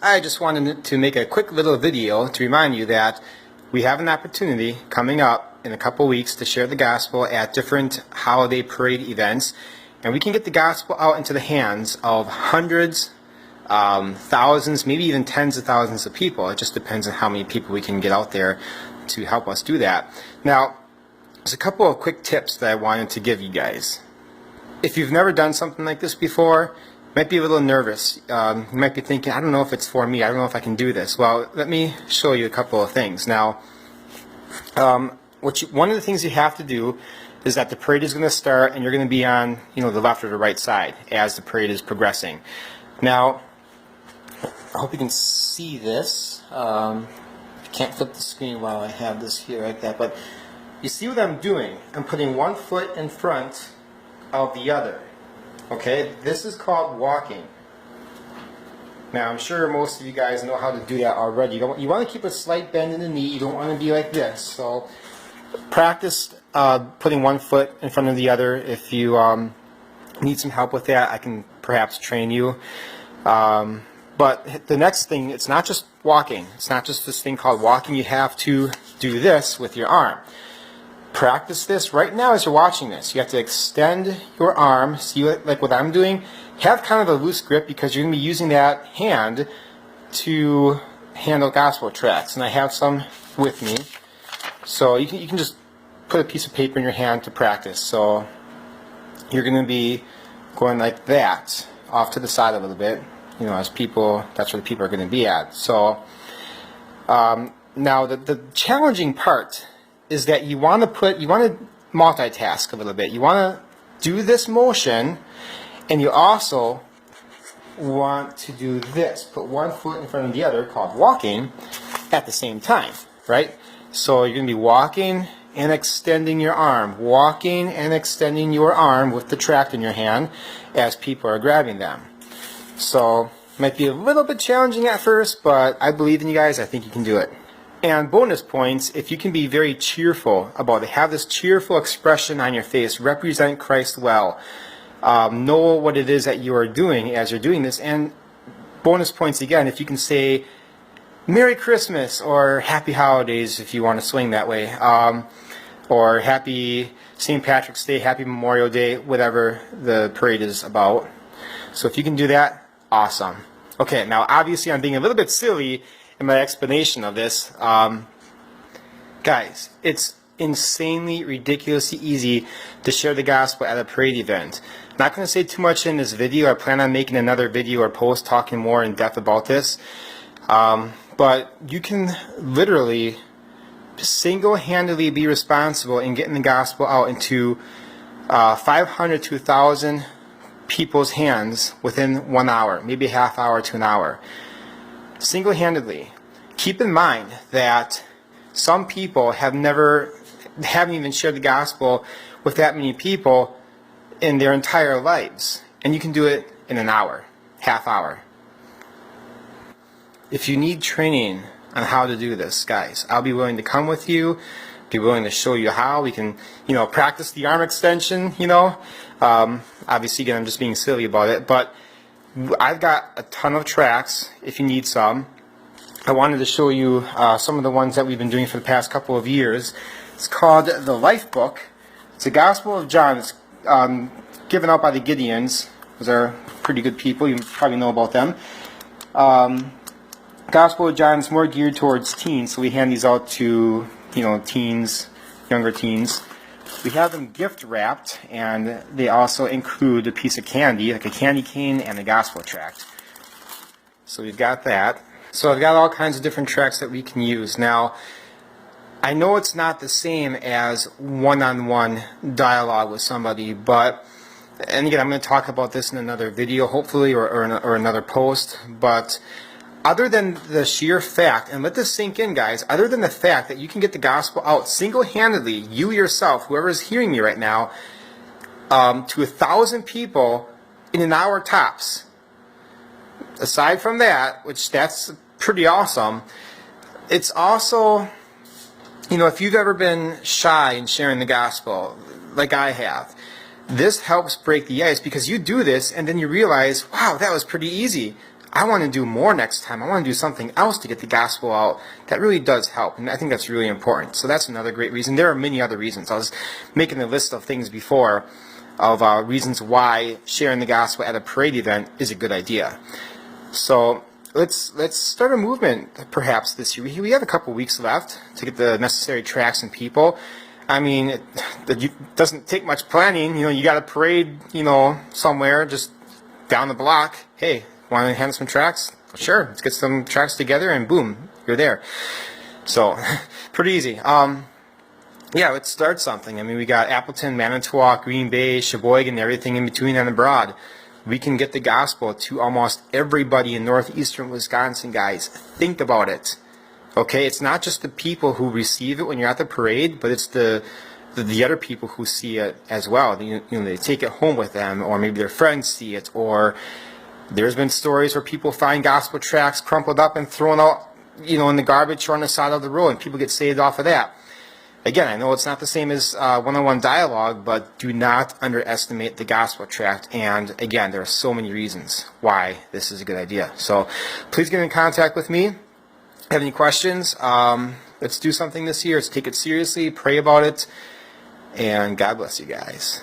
I just wanted to make a quick little video to remind you that we have an opportunity coming up in a couple weeks to share the gospel at different holiday parade events, and we can get the gospel out into the hands of hundreds, thousands, maybe even tens of thousands of people. It just depends on how many people we can get out there to help us do that. Now, there's a couple of quick tips that I wanted to give you guys. If you've never done something like this before, you might be a little nervous. You might be thinking, I don't know if it's for me. I don't know if I can do this. Well, let me show you a couple of things. Now, one of the things you have to do is that the parade is going to start, and you're going to be on, the left or the right side as the parade is progressing. Now, I hope you can see this. I can't flip the screen while I have this here like that, but you see what I'm doing? I'm putting one foot in front of the other. Okay, this is called walking. Now, I'm sure most of you guys know how to do that already. You want to keep a slight bend in the knee. You don't want to be like this. So practice putting one foot in front of the other. If you need some help with that, I can perhaps train you. But the next thing, it's not just walking. It's not just this thing called walking. You have to do this with your arm. Practice this right now as you're watching this. You have to extend your arm. See, like what I'm doing? Have kind of a loose grip because you're going to be using that hand to handle gospel tracts. And I have some with me. So you can just put a piece of paper in your hand to practice. So you're going to be going like that, off to the side a little bit. As people, that's where the people are going to be at. So now the challenging part is that you want to multitask a little bit. You want to do this motion, and you also want to do this. Put one foot in front of the other, called walking, at the same time, right? So you're going to be walking and extending your arm. Walking and extending your arm with the tract in your hand as people are grabbing them. So it might be a little bit challenging at first, but I believe in you guys. I think you can do it. And bonus points, if you can be very cheerful about it, have this cheerful expression on your face, represent Christ well, know what it is that you are doing as you're doing this, and bonus points again, if you can say Merry Christmas or Happy Holidays if you want to swing that way, or Happy St. Patrick's Day, Happy Memorial Day, whatever the parade is about. So if you can do that, awesome. Okay, now obviously I'm being a little bit silly in my explanation of this. Guys, it's insanely, ridiculously easy to share the gospel at a parade event. I'm not going to say too much in this video. I plan on making another video or post talking more in depth about this. But you can literally single-handedly be responsible in getting the gospel out into 500 to 1,000 people's hands within 1 hour, maybe a half hour to an hour. Single-handedly. Keep in mind that some people haven't even shared the gospel with that many people in their entire lives, and you can do it in an hour, half hour. If you need training on how to do this, guys, I'll be willing to come with you, be willing to show you how. We can, practice the arm extension, obviously, again, I'm just being silly about it, but I've got a ton of tracks if you need some. I wanted to show you some of the ones that we've been doing for the past couple of years. It's called the Life Book. It's the Gospel of John. It's given out by the Gideons. Those are pretty good people. You probably know about them. Gospel of John is more geared towards teens, so we hand these out to teens, younger teens. We have them gift wrapped, and they also include a piece of candy, like a candy cane and a gospel tract. So we've got that. So I've got all kinds of different tracts that we can use. Now, I know it's not the same as one-on-one dialogue with somebody, and again, I'm going to talk about this in another video, hopefully, or another post, but other than the sheer fact, and let this sink in, guys, other than the fact that you can get the gospel out single-handedly, you yourself, whoever is hearing me right now, to 1,000 people in an hour tops. Aside from that, which that's pretty awesome, it's also, if you've ever been shy in sharing the gospel, like I have, this helps break the ice because you do this and then you realize, wow, that was pretty easy. I want to do more next time. I want to do something else to get the gospel out. That really does help, and I think that's really important. So that's another great reason. There are many other reasons. I was making a list of things before of reasons why sharing the gospel at a parade event is a good idea. So let's start a movement perhaps this year. We have a couple weeks left to get the necessary tracts and people. I mean, it doesn't take much planning. You got a parade, somewhere just down the block. Hey, want to hand some tracts? Sure, let's get some tracts together, and boom, you're there. So, pretty easy. Yeah, let's start something. I mean, we got Appleton, Manitowoc, Green Bay, Sheboygan, everything in between and abroad. We can get the gospel to almost everybody in northeastern Wisconsin, guys. Think about it. Okay, it's not just the people who receive it when you're at the parade, but it's the other people who see it as well. They take it home with them, or maybe their friends see it, or there's been stories where people find gospel tracts crumpled up and thrown out, in the garbage or on the side of the road, and people get saved off of that. Again, I know it's not the same as one-on-one dialogue, but do not underestimate the gospel tract. And again, there are so many reasons why this is a good idea. So please get in contact with me. Have any questions? Let's do something this year. Let's take it seriously, pray about it, and God bless you guys.